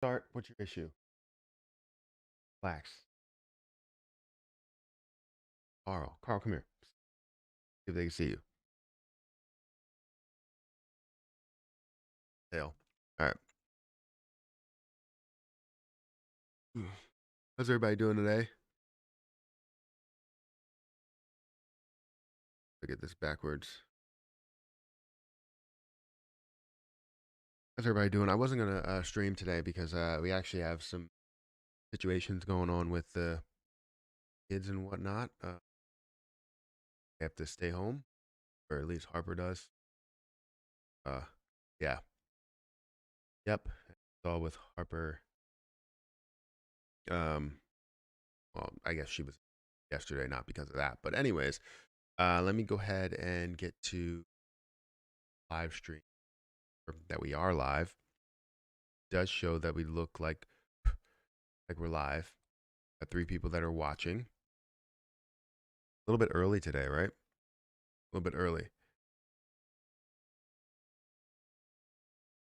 Start. What's your issue? Relax. Carl. Carl, come here. See if they can see you. Hell. All right. How's everybody doing today? Look at this backwards. How's everybody doing? I wasn't gonna stream today because we actually have some situations going on with the kids and whatnot. They have to stay home, or at least Harper does. Uh, yeah. Yep. It's all with Harper. Um, well, I guess she was yesterday, not because of that. But anyways, let me go ahead and get to live stream that we are live. It does show that we look like we're live. Got 3 people that are watching. A little bit early today, right? A little bit early.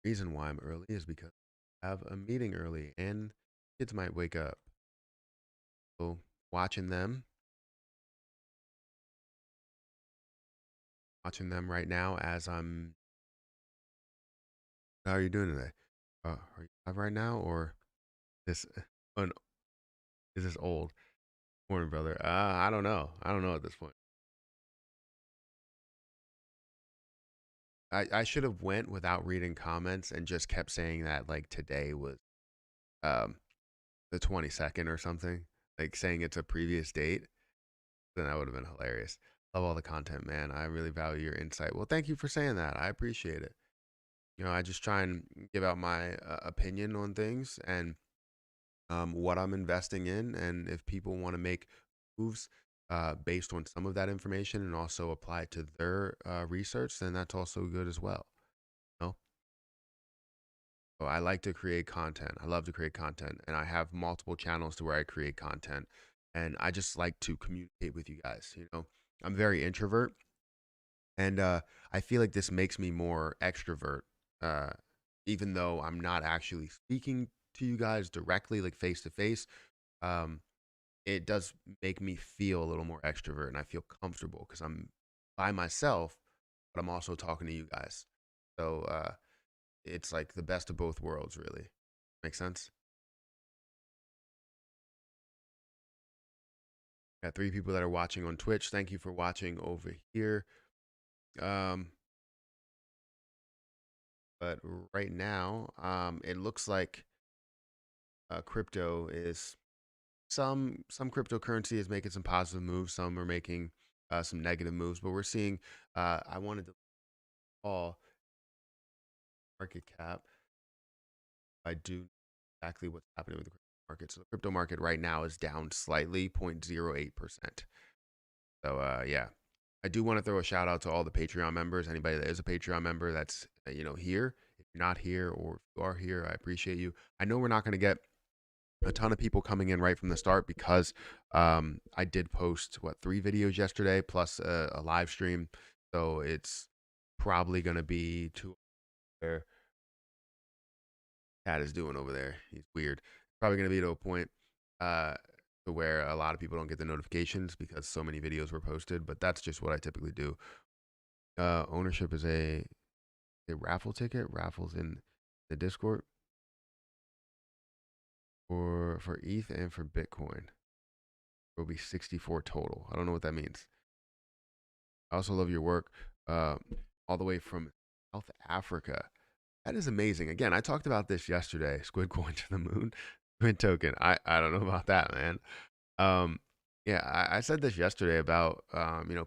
Reason why I'm early is because I have a meeting early and kids might wake up. So watching them right now as I'm. How are you doing today? Are you live right now or this? Oh, no, is this old? Morning, brother. I don't know. I don't know at this point. I should have went without reading comments and just kept saying that like today was um the 22nd or something, like saying it's a previous date. Then that would have been hilarious. Love all the content, man. I really value your insight. Well, thank you for saying that. I appreciate it. I just try and give out my opinion on things and what I'm investing in. And if people want to make moves based on some of that information and also apply it to their research, then that's also good as well. You know? So I like to create content. I love to create content, and I have multiple channels to where I create content. And I just like to communicate with you guys. I'm very introvert, and I feel like this makes me more extrovert, uh, even though I'm not actually speaking to you guys directly, like face to face. Um, It does make me feel a little more extrovert, and I feel comfortable because I'm by myself, but I'm also talking to you guys. So it's like the best of both worlds, really. Make sense? Got 3 people that are watching on Twitch. Thank you for watching over here. Um, but right now, it looks like crypto is some cryptocurrency is making some positive moves. Some are making some negative moves. But we're seeing. I wanted to call market cap. I do exactly what's happening with the crypto market. So the crypto market right now is down slightly, 0.08%. So yeah, I do want to throw a shout out to all the Patreon members. Anybody that is a Patreon member that's here. If you're not here or if you are here, I appreciate you. I know we're not going to get a ton of people coming in right from the start because I did post 3 videos yesterday plus a live stream, so it's probably going to be to where Cat is doing over there. He's weird. Probably going to be to a point uh, to where a lot of people don't get the notifications because so many videos were posted. But that's just what I typically do. Ownership is a raffle ticket. Raffles in the Discord for ETH and for Bitcoin. It will be 64 total. I don't know what that means. I also love your work, uh, all the way from South Africa. That is amazing. Again, I talked about this yesterday. Squid coin to the moon, squid token. I don't know about that, man. Um, yeah, I said this yesterday about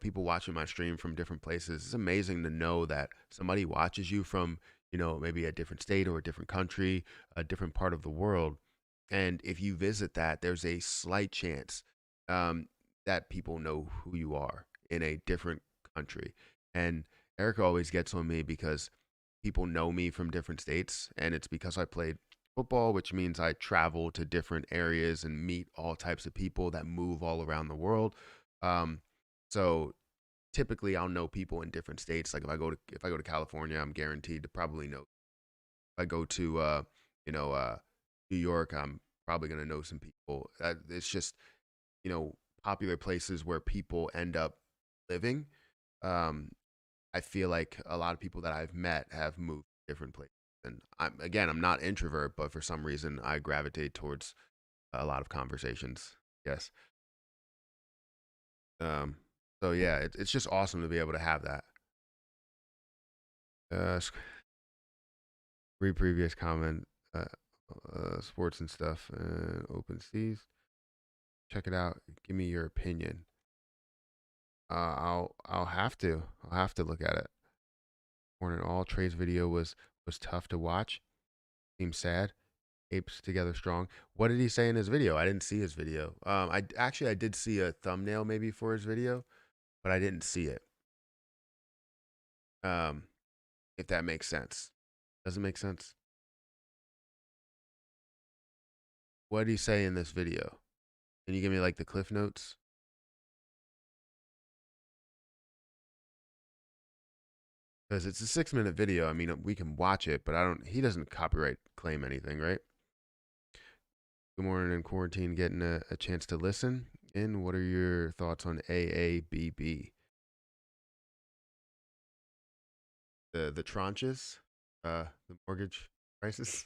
people watching my stream from different places. It's amazing to know that somebody watches you from maybe a different state or a different country, a different part of the world, and if you visit that, there's a slight chance um, that people know who you are in a different country. And Erica always gets on me because people know me from different states, and it's because I played football, which means I travel to different areas and meet all types of people that move all around the world. Um, so typically, I'll know people in different states. Like if I go to California, I'm guaranteed to probably know. If I go to you know New York, I'm probably gonna know some people. It's just, you know, popular places where people end up living. Um, I feel like a lot of people that I've met have moved to different places. And I'm not introvert, but for some reason I gravitate towards a lot of conversations. Yes. Um, so yeah, it's just awesome to be able to have that. Uh, read previous comment, uh, sports and stuff, and open seas. Check it out. Give me your opinion. I'll have to look at it. Morning all Trey's video was tough to watch. Seems sad. Apes together strong. What did he say in his video? I didn't see his video. I did see a thumbnail maybe for his video, but I didn't see it. Um, if that makes sense. Doesn't make sense. What did he say in this video? Can you give me like the cliff notes? Because it's a 6 minute video. I mean, we can watch it, but he doesn't copyright claim anything, right? Good morning in quarantine, getting a chance to listen in. What are your thoughts on AABB? The tranches, the mortgage prices,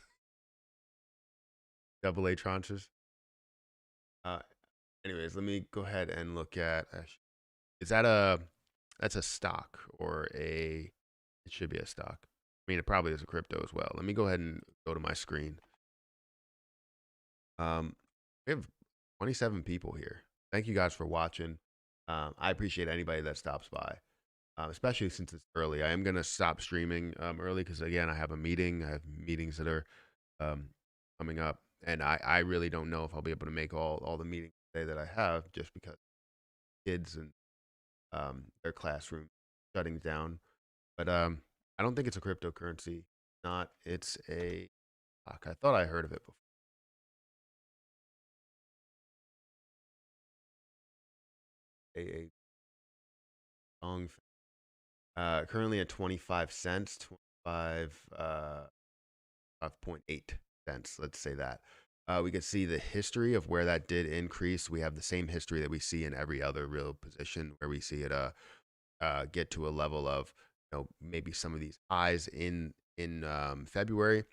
double A tranches. Uh, anyways, let me go ahead and look at. Is that that's a stock or a? It should be a stock. I mean, it probably is a crypto as well. Let me go ahead and go to my screen. We have 27 people here. Thank you guys for watching. I appreciate anybody that stops by, especially since it's early. I am gonna stop streaming early because again, I have a meeting. I have meetings that are um, coming up, and I really don't know if I'll be able to make all the meetings today that I have just because kids and their classroom shutting down. But I don't think it's a cryptocurrency. Not. It's a stock. I thought I heard of it before. A song. Currently at 25 cents, 25 5.8 cents. Let's say that. We can see the history of where that did increase. We have the same history that we see in every other real position where we see it get to a level of, maybe some of these highs in February.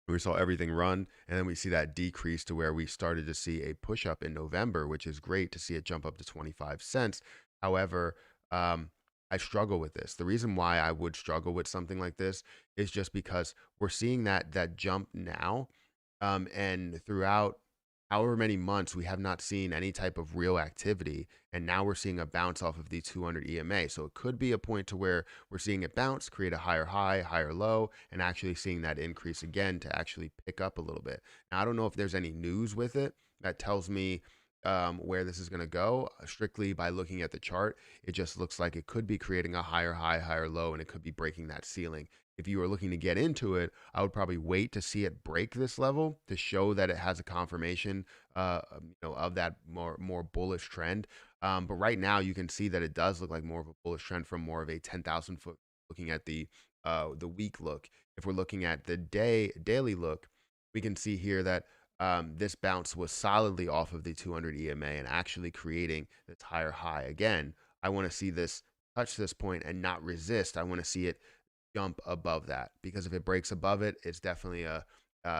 We saw everything run, and then we see that decrease to where we started to see a push up in November, which is great to see it jump up to 25 cents. However, I struggle with this. The reason why I would struggle with something like this is just because we're seeing that jump now, and throughout however many months we have not seen any type of real activity, and now we're seeing a bounce off of the 200 EMA. So it could be a point to where we're seeing it bounce, create a higher high, higher low, and actually seeing that increase again to actually pick up a little bit. Now I don't know if there's any news with it that tells me where this is going to go. Strictly by looking at the chart, it just looks like it could be creating a higher high, higher low, and it could be breaking that ceiling. If you are looking to get into it, I would probably wait to see it break this level to show that it has a confirmation, of that more bullish trend. But right now, you can see that it does look like more of a bullish trend from more of a 10,000 foot. Looking at the week look, if we're looking at the daily look, we can see here that this bounce was solidly off of the 200 EMA and actually creating this higher high again. I want to see this touch this point and not resist. I want to see it jump above that, because if it breaks above it, it's definitely a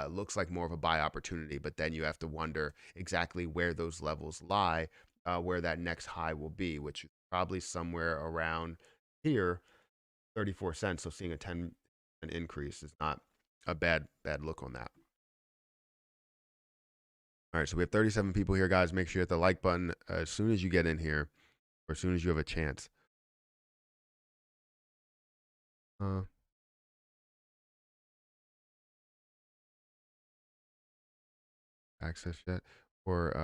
looks like more of a buy opportunity. But then you have to wonder exactly where those levels lie, where that next high will be, which is probably somewhere around here, 34 cents. So seeing a 10% increase is not a bad look on that. All right, so we have 37 people here, guys. Make sure you hit the like button as soon as you get in here, or as soon as you have a chance. Uh, access yet? Or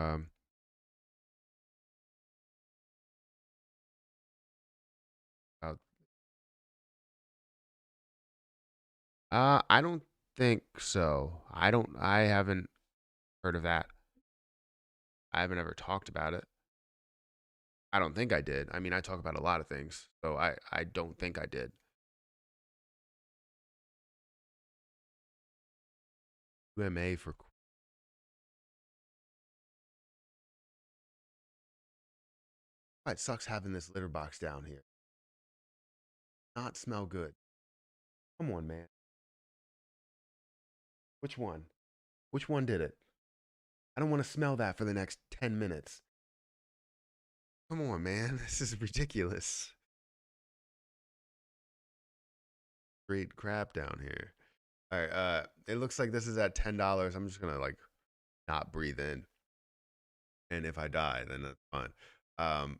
uh, I don't think so. I haven't heard of that. I haven't ever talked about it. I don't think I did. I mean, I talk about a lot of things, so I don't think I did. UMA for It sucks having this litter box down here. Not smell good. Come on, man. Which one? Which one did it? I don't want to smell that for the next 10 minutes. Come on, man. This is ridiculous. Great crap down here. All right, it looks like this is at $10. I'm just gonna like not breathe in, and if I die, then that's fine. Um,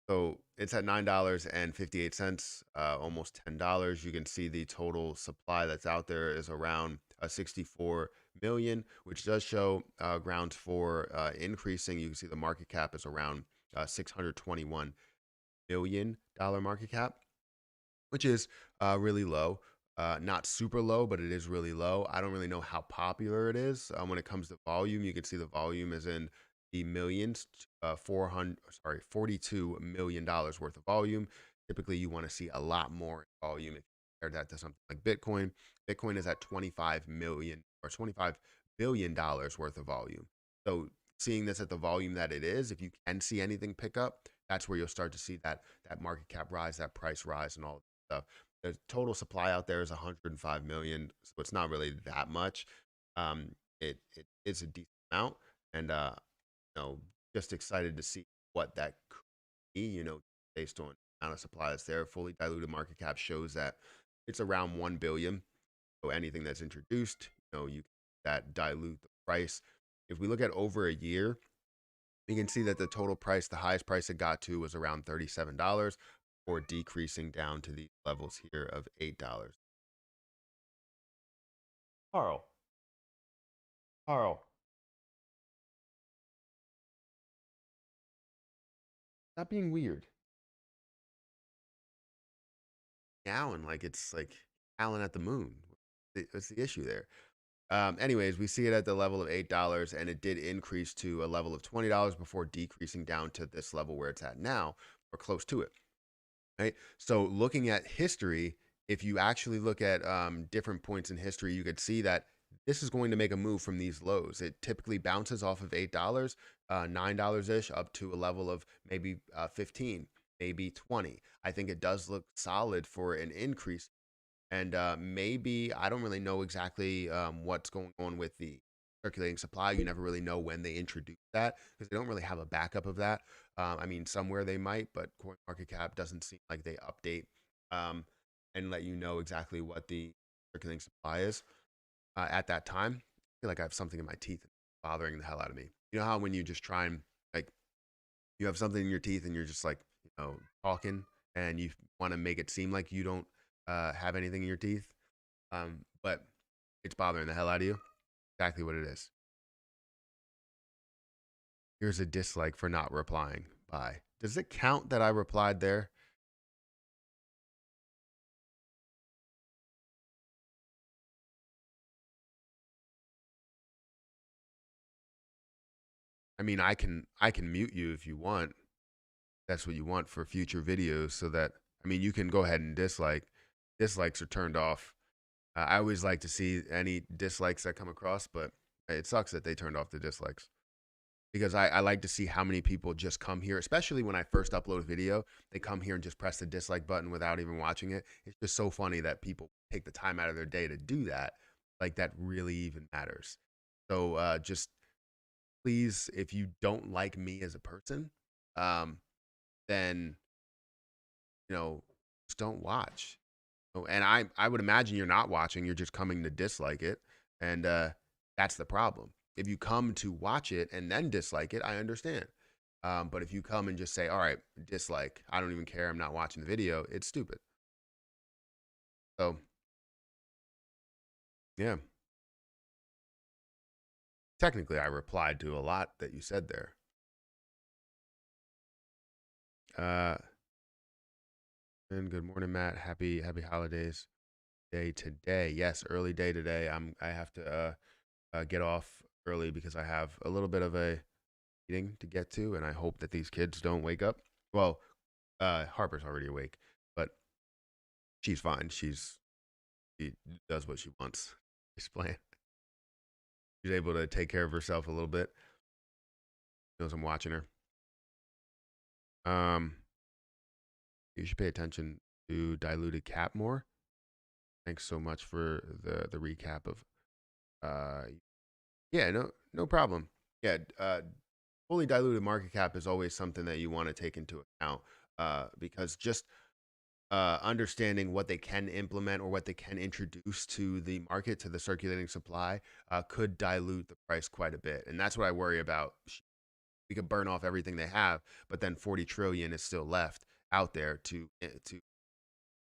so it's at $9.58, almost $10. You can see the total supply that's out there is around 64 million, which does show grounds for increasing. You can see the market cap is around $621 million market cap, which is really low. Not super low, but it is really low. I don't really know how popular it is. When it comes to volume, you can see the volume is in the millions, $42 million worth of volume. Typically, you want to see a lot more volume if you compare that to something like Bitcoin. Bitcoin is at 25 million or $25 billion worth of volume. So seeing this at the volume that it is, if you can see anything pick up, that's where you'll start to see that market cap rise, that price rise, and all that stuff. The total supply out there is 105 million, so it's not really that much. It is a decent amount, and just excited to see what that could be. Based on the amount of supply that's there. Fully diluted market cap shows that it's around 1 billion. So anything that's introduced, you that dilute the price. If we look at over a year, you can see that the total price, the highest price it got to was around $37, or decreasing down to these levels here of $8. Carl, Carl, stop being weird. Alan, like it's like Alan at the moon. What's the issue there? Anyways, we see it at the level of $8, and it did increase to a level of $20 before decreasing down to this level where it's at now, or close to it. Right. So looking at history, if you actually look at different points in history, you could see that this is going to make a move from these lows. It typically bounces off of $8, $9 ish, up to a level of maybe 15, maybe 20. I think it does look solid for an increase. And maybe I don't really know exactly what's going on with the circulating supply. You never really know when they introduce that because they don't really have a backup of that. I mean, somewhere they might, but CoinMarketCap doesn't seem like they update um, and let you know exactly what the circulating supply is at that time. I feel like I have something in my teeth bothering the hell out of me. You know how when you just try and like you have something in your teeth and you're just like talking and you want to make it seem like you don't have anything in your teeth, but it's bothering the hell out of you. Exactly what it is. Here's a dislike for not replying. Bye. Does it count that I replied there? I mean, I can mute you if you want. That's what you want for future videos, so that I mean, you can go ahead and dislike. Dislikes are turned off. I always like to see any dislikes that come across, but it sucks that they turned off the dislikes because I like to see how many people just come here, especially when I first upload a video. They come here and just press the dislike button without even watching it. It's just so funny that people take the time out of their day to do that. Like that really even matters. So just please, if you don't like me as a person, um, then just don't watch. Oh, and I would imagine you're not watching, you're just coming to dislike it. And that's the problem. If you come to watch it and then dislike it, I understand. But if you come and just say, all right, dislike, I don't even care, I'm not watching the video, it's stupid. So, yeah. Technically, I replied to a lot that you said there. And good morning, Matt. Happy holidays day today. Yes, early day today. I have to get off early because I have a little bit of a meeting to get to, and I hope that these kids don't wake up. Well, Harper's already awake, but she's fine. She does what she wants. She's playing. She's able to take care of herself a little bit. Knows I'm watching her. Um, you should pay attention to diluted cap more. Thanks so much for the recap of yeah, no problem. Yeah, fully diluted market cap is always something that you want to take into account because just understanding what they can implement or what they can introduce to the market, to the circulating supply, could dilute the price quite a bit. And that's what I worry about. We could burn off everything they have, but then 40 trillion is still left out there to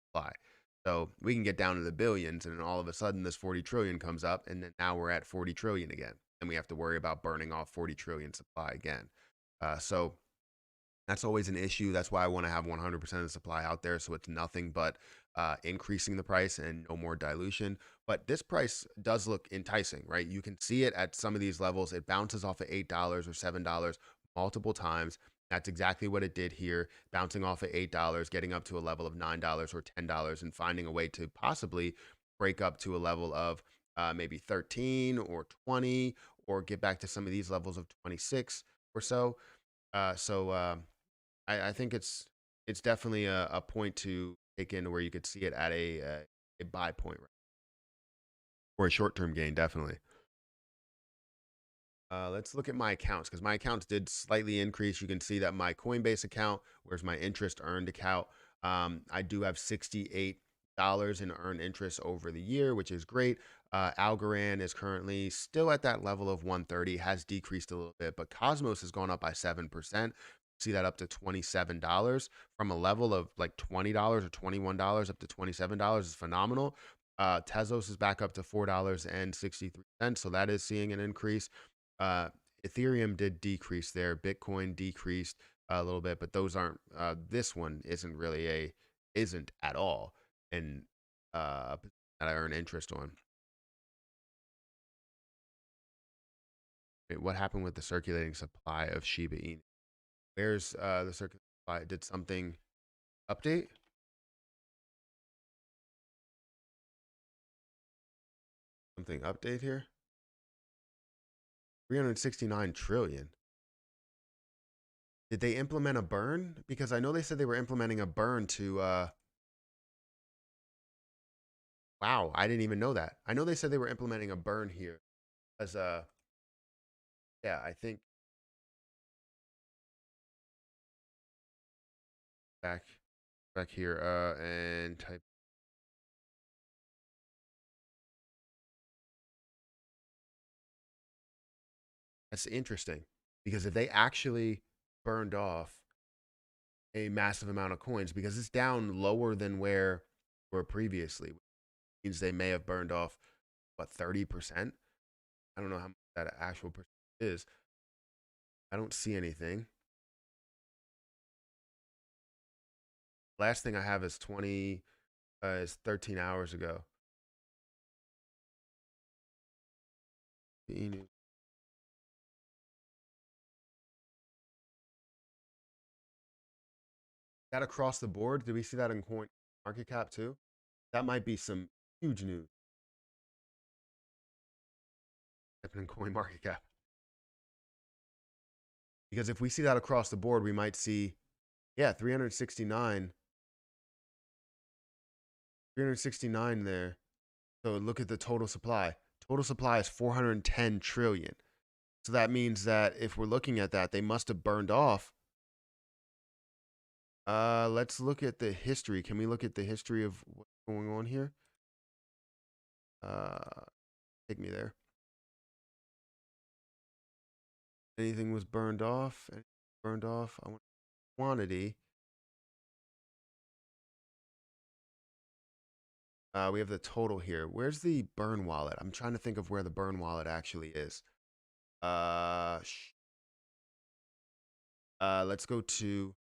supply. So we can get down to the billions, and then all of a sudden, this 40 trillion comes up, and then now we're at 40 trillion again, and we have to worry about burning off 40 trillion supply again. So that's always an issue. That's why I want to have 100% of the supply out there, so it's nothing but increasing the price and no more dilution. But this price does look enticing, right? You can see it at some of these levels. It bounces off of $8 or $7 multiple times. That's exactly what it did here, bouncing off of $8, getting up to a level of $9 or $10, and finding a way to possibly break up to a level of maybe 13 or 20, or get back to some of these levels of 26 or so. I think it's definitely a point to take in where you could see it at a buy point, right? Or a short term gain, definitely. Let's look at my accounts because my accounts did slightly increase. You can see that my Coinbase account, where's my interest earned account, I do have $68 in earned interest over the year, which is great. Algorand is currently still at that level of 130, has decreased a little bit, but Cosmos has gone up by 7%. See that up to $27 from a level of like $20 or $21 up to $27 is phenomenal. Tezos is back up to $4.63, so that is seeing an increase. Uh, Ethereum did decrease there. Bitcoin decreased a little bit, but those aren't. This one isn't at all, and that I earn interest on. Wait, what happened with the circulating supply of Shiba Inu? Where's the circulating supply? Did something update? Something update here? 369 trillion. Did they implement a burn? Because I know they said they were implementing a burn to wow, I didn't even know that. I know they said they were implementing a burn here as yeah, I think back back here and type. That's interesting because if they actually burned off a massive amount of coins, because it's down lower than where were previously, which means they may have burned off what 30%. I don't know how much that actual percent is. I don't see anything. Last thing I have is 20 is 13 hours ago. That across the board. Did we see that in coin market cap too? That might be some huge news happening in coin market cap. Because if we see that across the board, we might see, yeah, 369 there. So look at the total supply. Total supply is 410 trillion. So that means that if we're looking at that, they must have burned off. Let's look at the history. Can we look at the history of what's going on here? Uh, Take me there. Anything was burned off? Burned off. I want quantity. We have the total here. Where's the burn wallet? I'm trying to think of where the burn wallet actually is. Uh, let's go to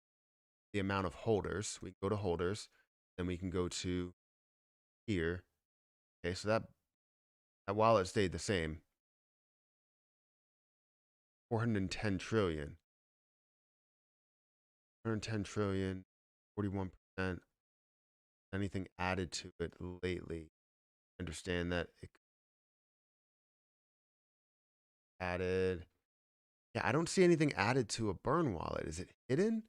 the amount of holders. We can go to holders, then we can go to here. Okay, so that wallet stayed the same. 410 trillion. 110 trillion, 41%. Anything added to it lately? Understand that it added. Yeah, I don't see anything added to a burn wallet. Is it hidden?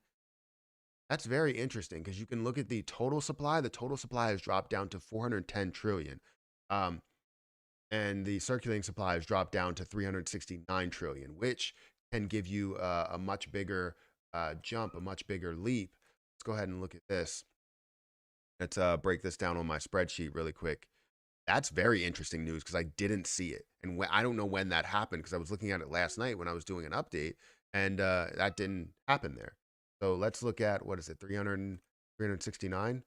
That's very interesting because you can look at the total supply. The total supply has dropped down to 410 trillion. Um, and the circulating supply has dropped down to 369 trillion, which can give you a much bigger jump, a much bigger leap. Let's go ahead and look at this. Let's break this down on my spreadsheet really quick. That's very interesting news because I didn't see it. And I don't know when that happened because I was looking at it last night when I was doing an update, and that didn't happen there. So let's look at, what is it, 369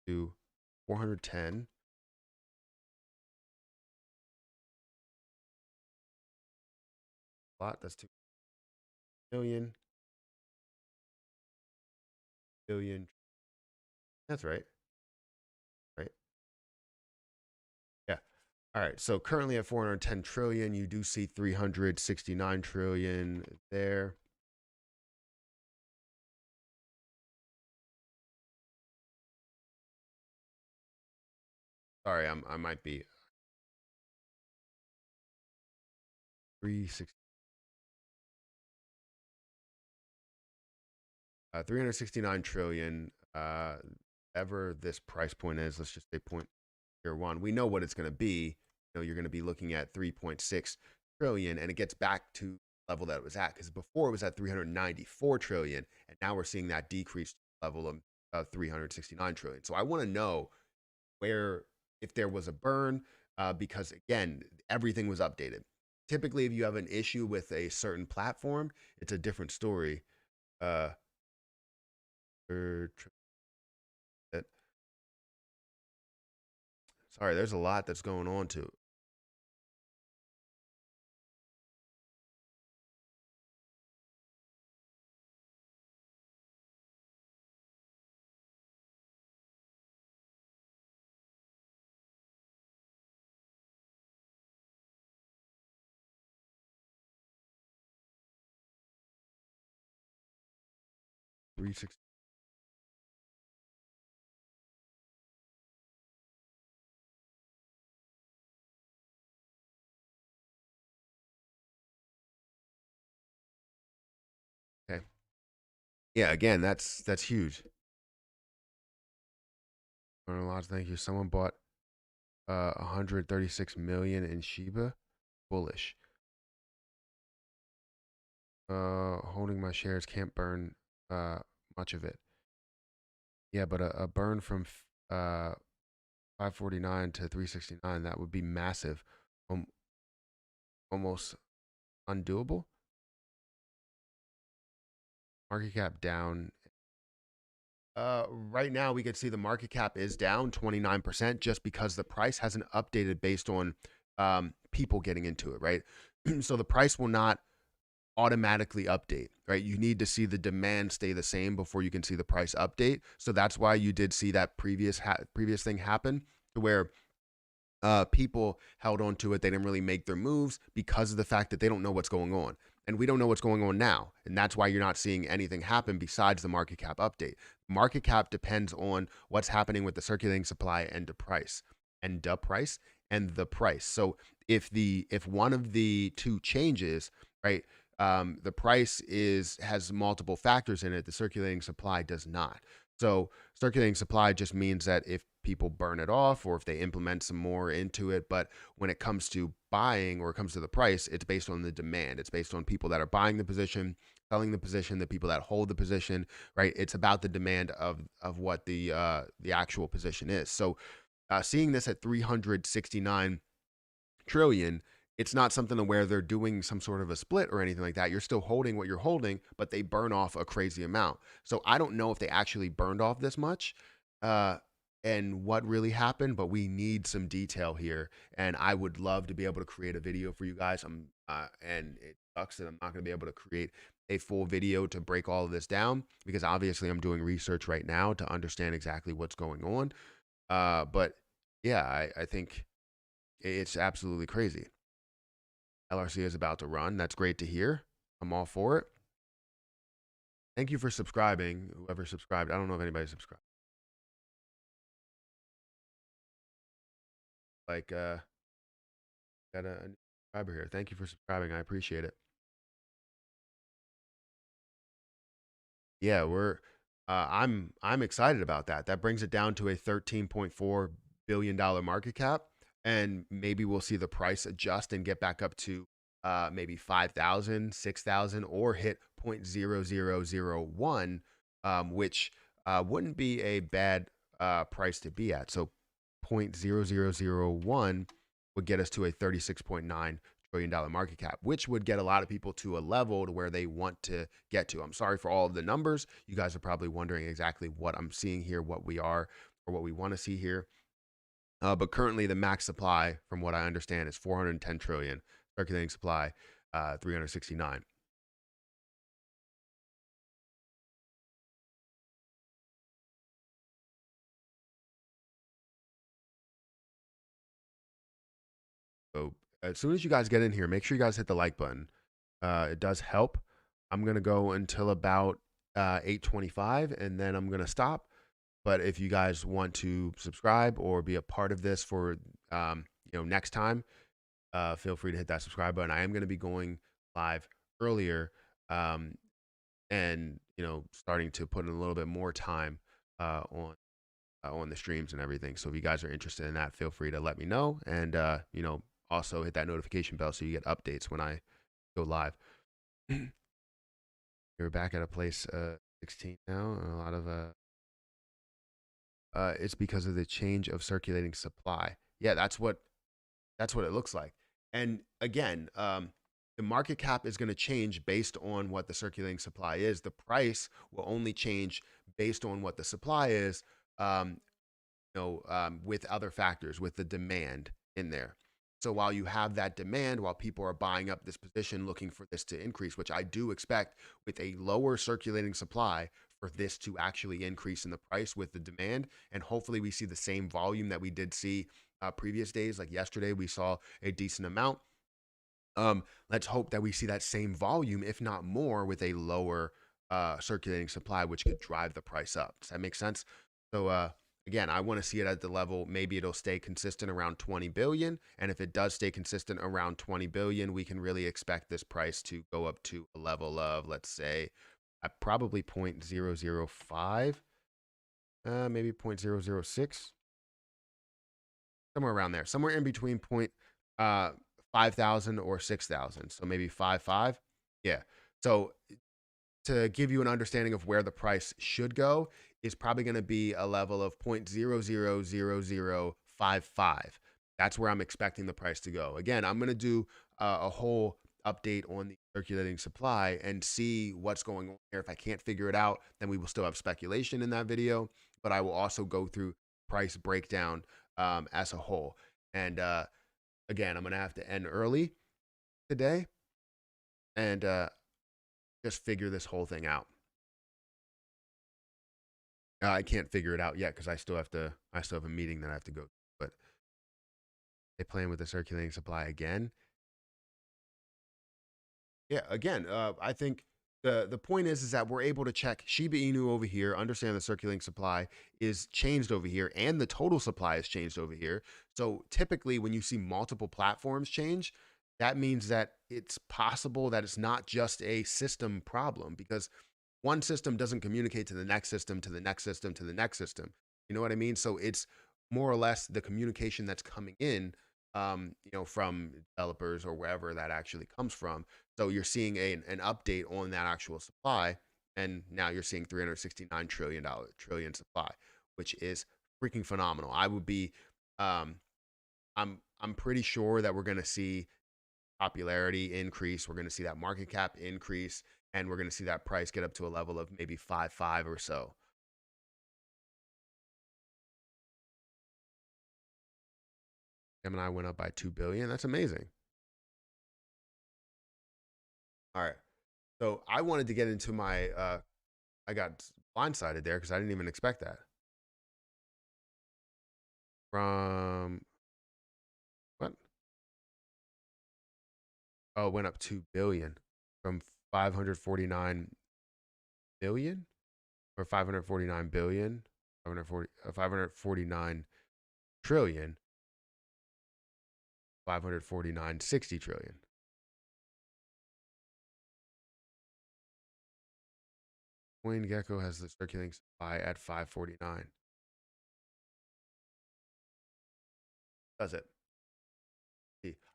to 410. A lot. That's 2 million, billion. That's right. Right. Yeah. All right. So currently at 410 trillion, you do see 369 trillion there. Sorry, I might be 360, 369 trillion. Ever this price point is, let's just say point year one. We know what it's going to be. You know, you're going to be looking at 3.6 trillion, and it gets back to the level that it was at because before it was at 394 trillion, and now we're seeing that decreased level of 369 trillion. So I want to know where, if there was a burn, because again, everything was updated. Typically, if you have an issue with a certain platform, it's a different story. Uh, sorry, there's a lot that's going on too. 360. Okay. Yeah, again, that's huge. Thank you. Someone bought 136 million in Shiba. Bullish. Holding my shares, can't burn much of it. Yeah, but a burn from 549 to 369, that would be massive. Um, Almost undoable. Market cap down. Right now we could see the market cap is down 29% just because the price hasn't updated based on people getting into it, right? So the price will not automatically update, right? You need to see the demand stay the same before you can see the price update. So that's why you did see that previous thing happen, to where people held on to it. They didn't really make their moves because of the fact that they don't know what's going on. And we don't know what's going on now. And that's why you're not seeing anything happen besides the market cap update. Market cap depends on what's happening with the circulating supply and the price and the price. So if one of the two changes, right, the price has multiple factors in it. The circulating supply does not. So circulating supply just means that if people burn it off or if they implement some more into it. But when it comes to buying, or it comes to the price, it's based on the demand. It's based on people that are buying the position, selling the position, the people that hold the position, right? It's about the demand of what the actual position is. So seeing this at 369 trillion, it's not something to where they're doing some sort of a split or anything like that. You're still holding what you're holding, but they burn off a crazy amount. So I don't know if they actually burned off this much uh, and what really happened, but we need some detail here. And I would love to be able to create a video for you guys. And it sucks that I'm not going to be able to create a full video to break all of this down because obviously I'm doing research right now to understand exactly what's going on. But yeah, I think it's absolutely crazy. LRC is about to run. That's great to hear. I'm all for it. Thank you for subscribing. Whoever subscribed, I don't know if anybody subscribed. Like, got a new subscriber here. Thank you for subscribing. I appreciate it. Yeah, I'm excited about that. That brings it down to a $13.4 billion market cap, and maybe we'll see the price adjust and get back up to maybe 5,000, 6,000, or hit 0.0001, which wouldn't be a bad price to be at. So 0.0001 would get us to a $36.9 trillion market cap, which would get a lot of people to a level to where they want to get to. I'm sorry for all of the numbers. You guys are probably wondering exactly what I'm seeing here, what we are, or what we want to see here. But currently, the max supply, from what I understand, is 410 trillion. Circulating supply, 369. So as soon as you guys get in here, make sure you guys hit the like button. It does help. I'm gonna go until about 8:25, and then I'm gonna stop. But if you guys want to subscribe or be a part of this for next time, feel free to hit that subscribe button. I am going to be going live earlier, and starting to put in a little bit more time on the streams and everything. So if you guys are interested in that, feel free to let me know, and also hit that notification bell so you get updates when I go live. You're back at a place 16 now. A lot of it's because of the change of circulating supply. Yeah, that's what it looks like. And again, the market cap is going to change based on what the circulating supply is. The price will only change based on what the supply is. Um, with other factors, with the demand in there. So while you have that demand, while people are buying up this position looking for this to increase, which I do expect with a lower circulating supply for this to actually increase in the price with the demand. And hopefully we see the same volume that we did see previous days. Like yesterday, we saw a decent amount. Let's hope that we see that same volume, if not more, with a lower circulating supply, which could drive the price up. Does that make sense? So again, I want to see it at the level. Maybe it'll stay consistent around 20 billion, and if it does stay consistent around 20 billion, we can really expect this price to go up to a level of, let's say, probably 0.005, maybe 0.006, somewhere around there, somewhere in between 5,000 or 6,000. So maybe 5.5. Yeah. So to give you an understanding of where the price should go is probably going to be a level of 0.000055. That's where I'm expecting the price to go. Again, I'm going to do a whole update on the circulating supply and see what's going on here. If I can't figure it out, then we will still have speculation in that video, but I will also go through price breakdown as a whole. And again, I'm going to have to end early today and just figure this whole thing out. I can't figure it out yet because I still have a meeting that I have to go to. But they playing with the circulating supply again. Yeah, again, I think the point is that we're able to check Shiba Inu over here, understand the circulating supply is changed over here, and the total supply is changed over here. So typically, when you see multiple platforms change, that means that it's possible that it's not just a system problem, because one system doesn't communicate to the next system, to the next system, to the next system. You know what I mean? So it's more or less the communication that's coming in, from developers or wherever that actually comes from. So you're seeing an update on that actual supply, and now you're seeing $369 trillion supply, which is freaking phenomenal. I would be, I'm pretty sure that we're going to see popularity increase. We're going to see that market cap increase, and we're going to see that price get up to a level of maybe 5.5 or so. Gemini went up by 2 billion. That's amazing. All right. So I wanted to get into my I got blindsided there because I didn't even expect that. From what? Oh, it went up 2 billion from 549 billion or 549 billion, 549 trillion, 549 60 trillion. CoinGecko has the circulating supply at 549. Does it?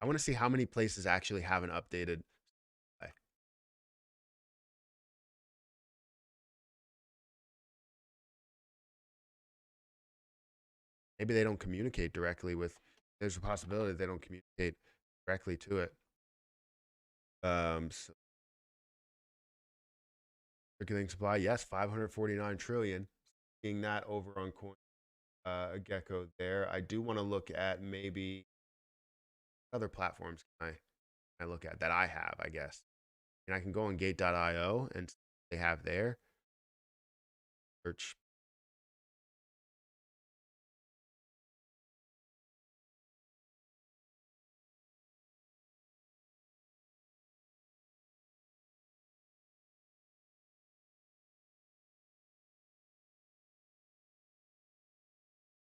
I want to see how many places actually have an updated supply. Maybe they don't communicate directly with. There's a possibility they don't communicate directly to it. So circulating supply, yes, 549 trillion. Seeing that over on Coin Gecko there. I do want to look at maybe other platforms can I look at that I have, I guess. And I can go on gate.io and they have there. Search.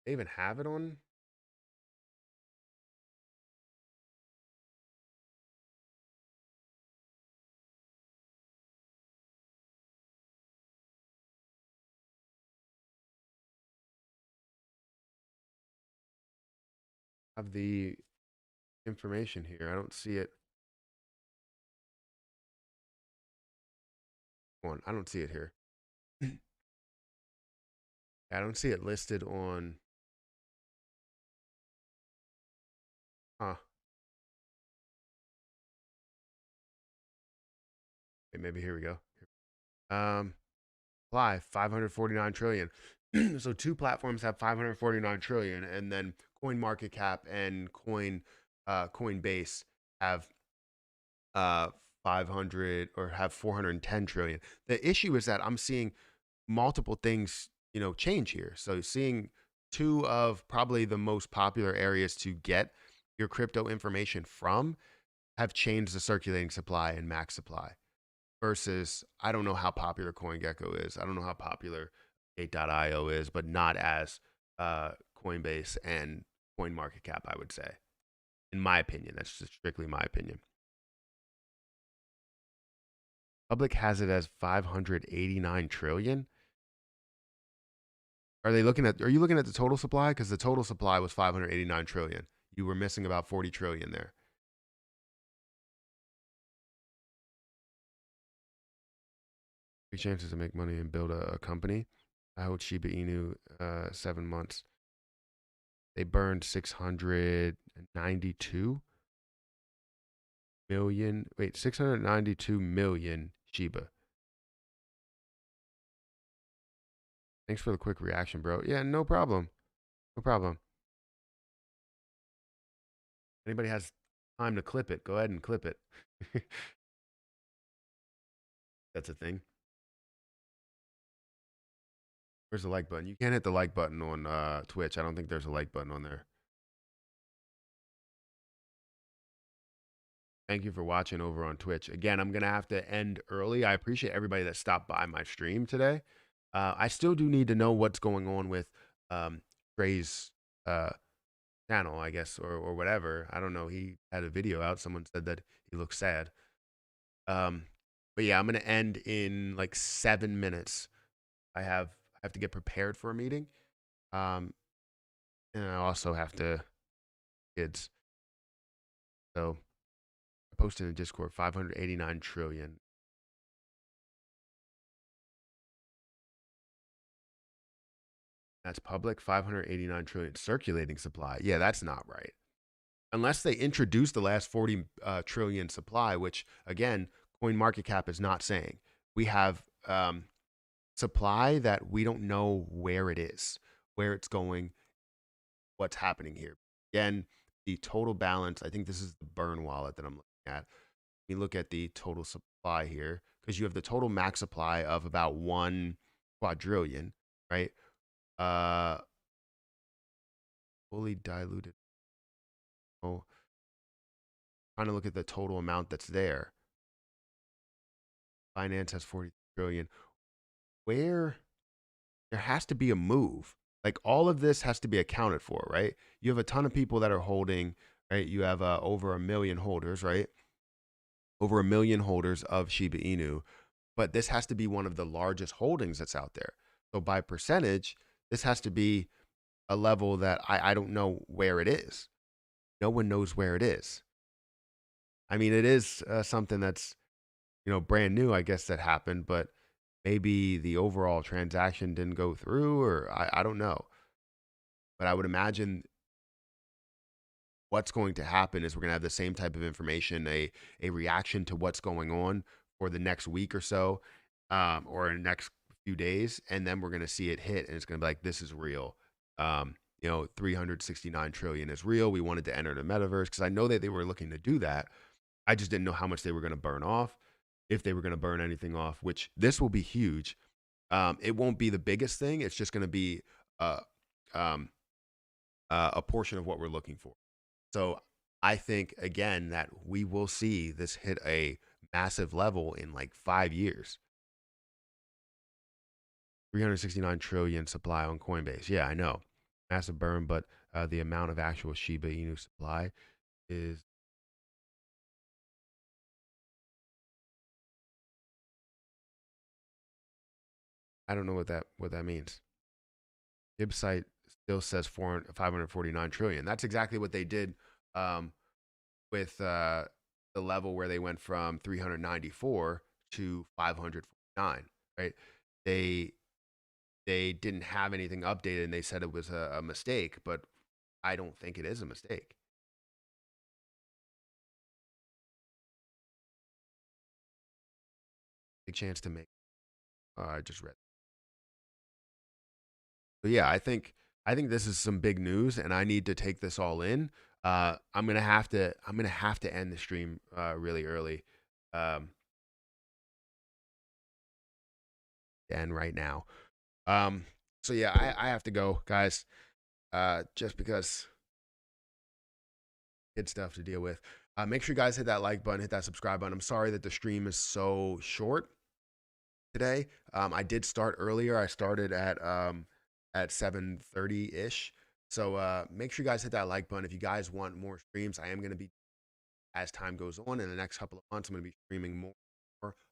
They even have it on. Have the information here. I don't see it. On. I don't see it here. I don't see it listed on. Huh. Okay, maybe here we go. Supply 549 trillion. So two platforms have 549 trillion, and then Coin Market Cap and Coinbase have 500 or have 410 trillion. The issue is that I'm seeing multiple things, change here. So seeing two of probably the most popular areas to get your crypto information from have changed the circulating supply and max supply versus I don't know how popular CoinGecko is. I don't know how popular Gate.io is, but not as Coinbase and CoinMarketCap, I would say. In my opinion, that's just strictly my opinion. Public has it as 589 trillion. Are you looking at the total supply? Because the total supply was 589 trillion. You were missing about 40 trillion there. Big chances to make money and build a company. I hold Shiba Inu 7 months. They burned 692 million. Wait, 692 million Shiba. Thanks for the quick reaction, bro. Yeah, no problem. No problem. Anybody has time to clip it, go ahead and clip it. That's a thing. Where's the like button? You can't hit the like button on Twitch. I don't think there's a like button on there. Thank you for watching over on Twitch. Again, I'm going to have to end early. I appreciate everybody that stopped by my stream today. I still do need to know what's going on with Trey's channel, I guess, or whatever. I don't know. He had a video out. Someone said that he looks sad. But yeah, I'm going to end in like 7 minutes. I have to get prepared for a meeting. And I also have to kids. So I posted in Discord 589 trillion. That's public 589 trillion circulating supply. Yeah, that's not right. Unless they introduce the last 40 trillion supply, which again, Coin Market Cap is not saying. We have supply that we don't know where it is, where it's going, what's happening here. Again, the total balance, I think this is the burn wallet that I'm looking at. We look at the total supply here because you have the total max supply of about 1 quadrillion, right? Fully diluted. Oh, trying to look at the total amount that's there. Binance has 40 trillion. Where there has to be a move. Like all of this has to be accounted for, right? You have a ton of people that are holding, right? You have over 1 million holders, right? Over 1 million holders of Shiba Inu. but this has to be one of the largest holdings that's out there. So by percentage, this has to be a level that I don't know where it is. No one knows where it is. I mean, it is something that's, brand new, I guess, that happened, but maybe the overall transaction didn't go through, or I don't know. But I would imagine what's going to happen is we're going to have the same type of information, a reaction to what's going on for the next week or so, or in the next few days, and then we're going to see it hit, and it's going to be like, this is real. 369 trillion is real. We wanted to enter the metaverse because I know that they were looking to do that. I just didn't know how much they were going to burn off, if they were going to burn anything off, which this will be huge. It won't be the biggest thing. It's just going to be uh, um, a portion of what we're looking for. So I think, again, that we will see this hit a massive level in like 5 years. 369 trillion supply on Coinbase. Yeah, I know. Massive burn, but the amount of actual Shiba Inu supply is, I don't know what that means. Gibbs site still says 549 trillion. That's exactly what they did with the level where they went from 394 to 549, right? They they didn't have anything updated and they said it was a mistake, but I don't think it is a mistake. Big chance to make. I just read. So yeah, I think this is some big news, and I need to take this all in. I'm gonna have to end the stream really early, um, and right now. Um, so yeah, I have to go, guys. Just because kid stuff to deal with. Make sure you guys hit that like button, hit that subscribe button. I'm sorry that the stream is so short today. I did start earlier. I started at 7:30 ish. So make sure you guys hit that like button if you guys want more streams. I am going to be, as time goes on in the next couple of months, I'm going to be streaming more,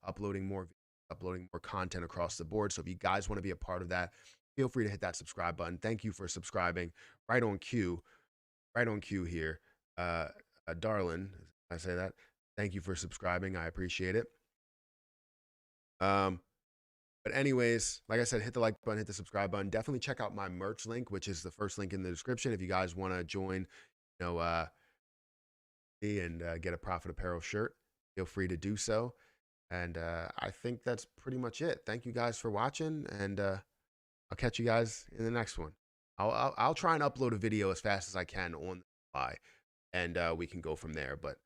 uploading more, uploading more content across the board. So if you guys want to be a part of that, feel free to hit that subscribe button. Thank you for subscribing. Right on cue, right on cue here. Uh, Darlin, I say that. Thank you for subscribing. I appreciate it. Um, But anyways, like I said, hit the like button, hit the subscribe button. Definitely check out my merch link, which is the first link in the description. If you guys want to join, and get a Profit Apparel shirt, feel free to do so. And I think that's pretty much it. Thank you guys for watching, and I'll catch you guys in the next one. I'll try and upload a video as fast as I can on the fly, and we can go from there. But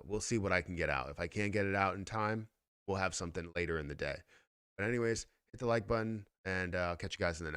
we'll see what I can get out. If I can't get it out in time, we'll have something later in the day. But anyways, hit the like button, and I'll catch you guys in the next.